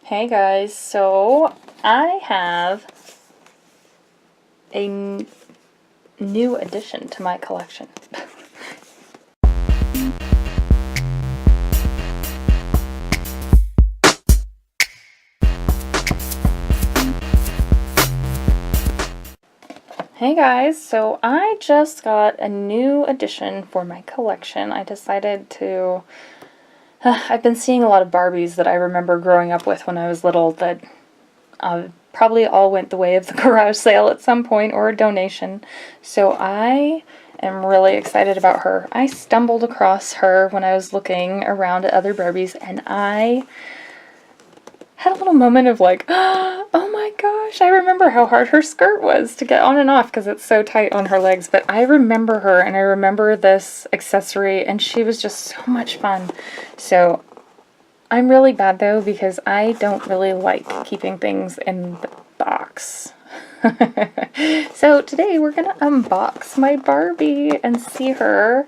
Hey guys, so I have a new addition to my collection. Hey guys, so I just got a new addition for my collection. I decided to... I've been seeing a lot of Barbies that I remember growing up with when I was little that probably all went the way of the garage sale at some point or a donation. So I am really excited about her. I stumbled across her when I was looking around at other Barbies and I had a little moment of like, oh my gosh, I remember how hard her skirt was to get on and off because it's so tight on her legs. But I remember her and I remember this accessory and she was just so much fun. So I'm really bad though because I don't really like keeping things in the box. So today we're gonna unbox my Barbie and see her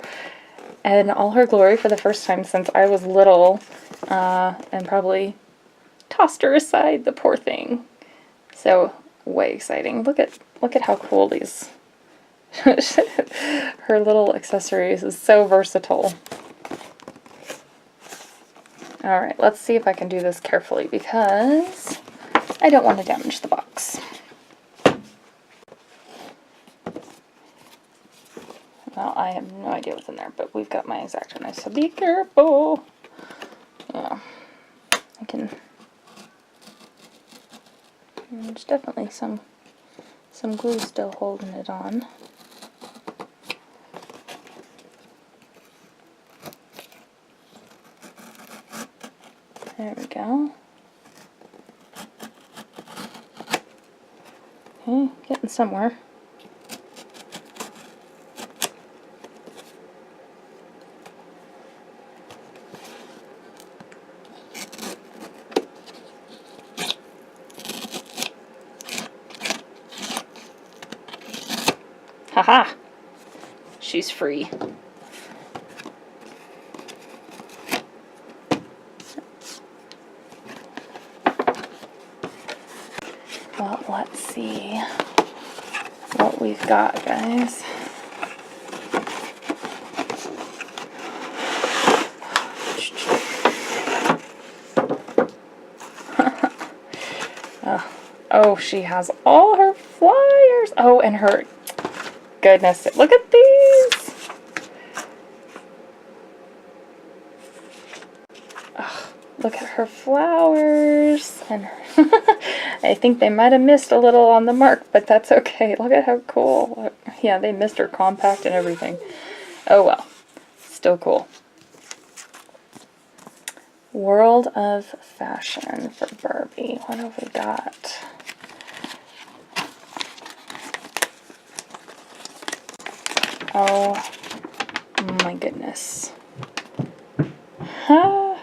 in all her glory for the first time since I was little, and probably tossed her aside, the poor thing. So way exciting. Look at how cool these her little accessories is so versatile. Alright, let's see if I can do this carefully because I don't want to damage the box. Well, I have no idea what's in there, but we've got my X-Acto knife, so be careful. Yeah, I can... There's definitely some glue still holding it on. There we go. Okay, getting somewhere. Haha! She's free. Well, let's see what we've got, guys. Oh, she has all her flyers. Oh, and her... Goodness, look at these! Oh, look at her flowers. And her I think they might have missed a little on the mark, but that's okay. Look at how cool. Yeah, they missed her compact and everything. Oh well, still cool. World of Fashion for Barbie. What have we got? Oh my goodness. Huh?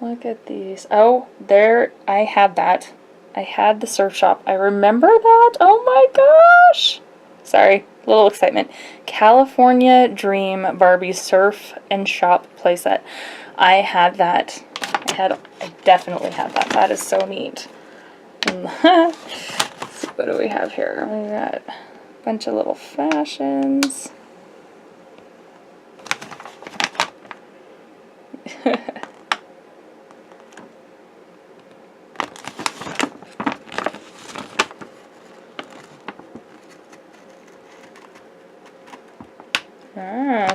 Look at these. Oh, there, I had that. I had the surf shop. I remember that. Oh my gosh. Sorry, little excitement. California Dream Barbie Surf and Shop playset. I had that. I definitely had that. That is so neat. Let's see, what do we have here? We got a bunch of little fashions.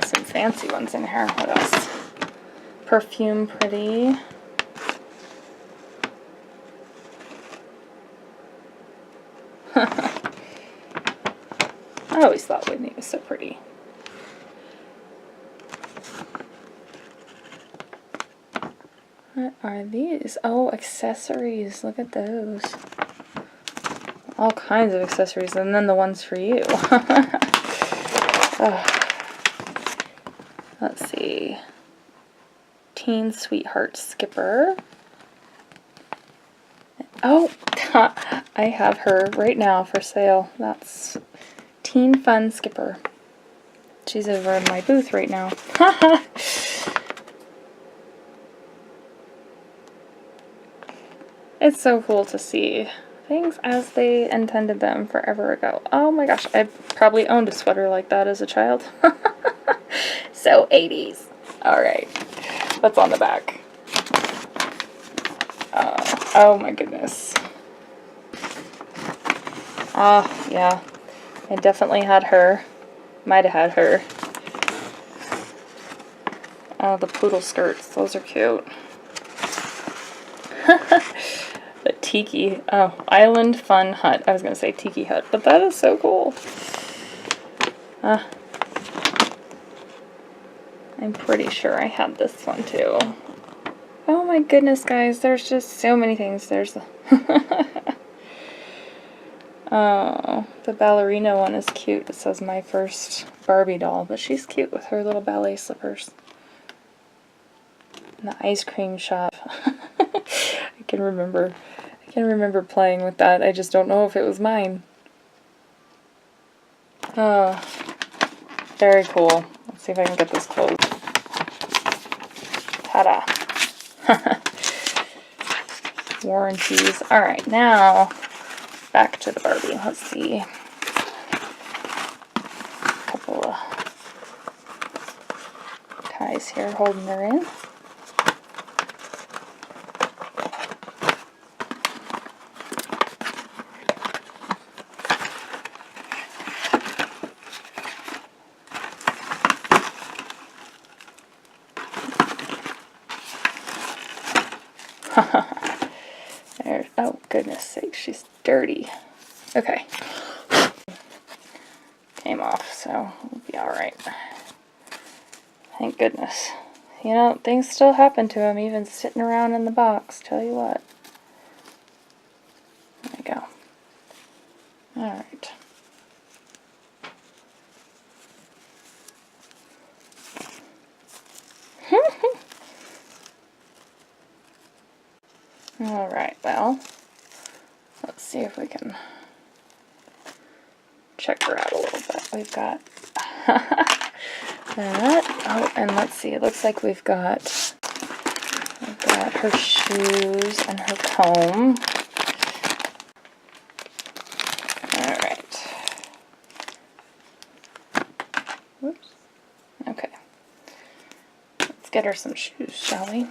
Some fancy ones in here. What else? Perfume Pretty. I always thought Whitney was so pretty. What are these? Oh, accessories. Look at those. All kinds of accessories, and then the ones for you. Oh. Let's see. Teen Sweetheart Skipper. Oh, I have her right now for sale. That's Teen Fun Skipper. She's over in my booth right now. It's so cool to see things as they intended them forever ago. Oh my gosh, I probably owned a sweater like that as a child. So 80s. Alright, what's on the back? Oh my goodness. Ah, yeah. I definitely had her. Might have had her. Oh, the poodle skirts. Those are cute. The tiki. Oh, island fun hut. I was going to say tiki hut, but that is so cool. I'm pretty sure I had this one too. Oh my goodness, guys. There's just so many things. There's the oh, the ballerina one is cute. It says my first Barbie doll, but she's cute with her little ballet slippers. And the ice cream shop. I can remember playing with that. I just don't know if it was mine. Oh, very cool. Let's see if I can get this closed. Ta-da. Warranties. Alright, now back to the Barbie. Let's see. A couple of ties here holding her in. There, oh goodness sake, she's dirty. Okay. Came off, so we'll be alright. Thank goodness. You know, things still happen to him, even sitting around in the box, tell you what. There we go. Alright. Alright, well, let's see if we can check her out a little bit. We've got that. Oh, and let's see, it looks like we've got her shoes and her comb. Alright. Whoops. Okay. Let's get her some shoes, shall we?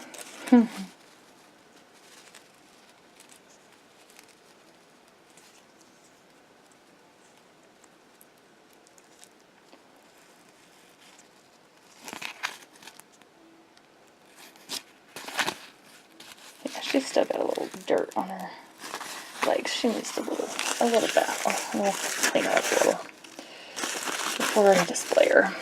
She's still got a little dirt on her legs. She needs a little bit. We'll clean her up a little before I display her.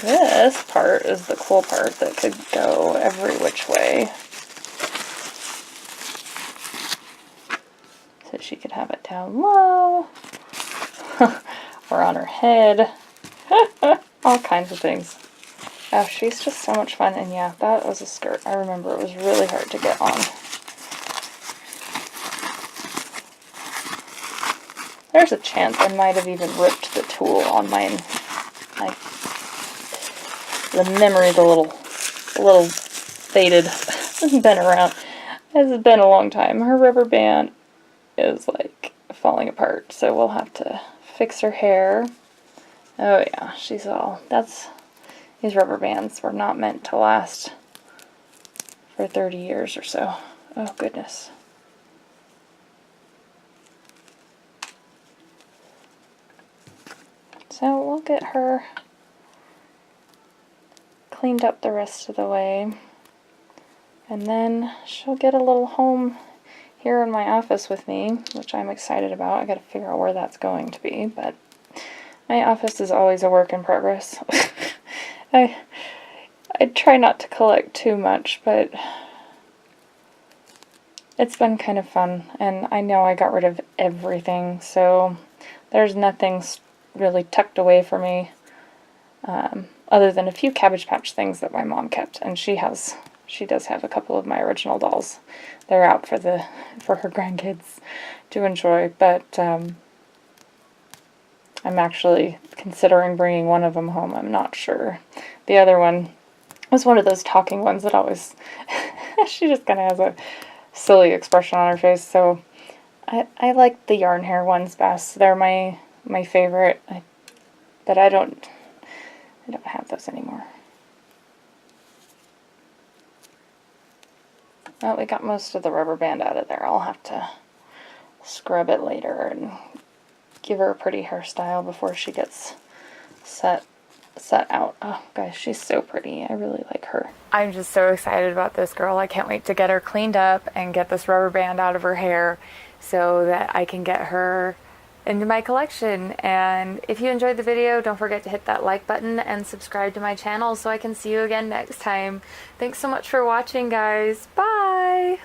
This part is the cool part that could go every which way. So she could have it down low. Or on her head. All kinds of things. Oh, she's just so much fun. And yeah, that was a skirt. I remember it was really hard to get on. There's a chance I might have even ripped the tulle on mine. Like, the memory's a little faded. It's been around. It's been a long time. Her rubber band is like falling apart, so we'll have to fix her hair. Oh yeah, these rubber bands were not meant to last for 30 years or so. Oh goodness. So we'll get her cleaned up the rest of the way, and then she'll get a little home here in my office with me, which I'm excited about. I gotta figure out where that's going to be, but my office is always a work in progress. I try not to collect too much, but it's been kind of fun, and I know I got rid of everything, so there's nothing really tucked away for me, other than a few Cabbage Patch things that my mom kept, and she does have a couple of my original dolls. They're out for her grandkids to enjoy, but I'm actually considering bringing one of them home. I'm not sure. The other one was one of those talking ones that always, she just kind of has a silly expression on her face. So I like the yarn hair ones best. They're my favorite. But I don't have those anymore. Well, we got most of the rubber band out of there. I'll have to scrub it later and give her a pretty hairstyle before she gets set out. Oh, guys, she's so pretty. I really like her. I'm just so excited about this girl. I can't wait to get her cleaned up and get this rubber band out of her hair so that I can get her into my collection. And if you enjoyed the video, don't forget to hit that like button and subscribe to my channel so I can see you again next time. Thanks so much for watching, guys. Bye!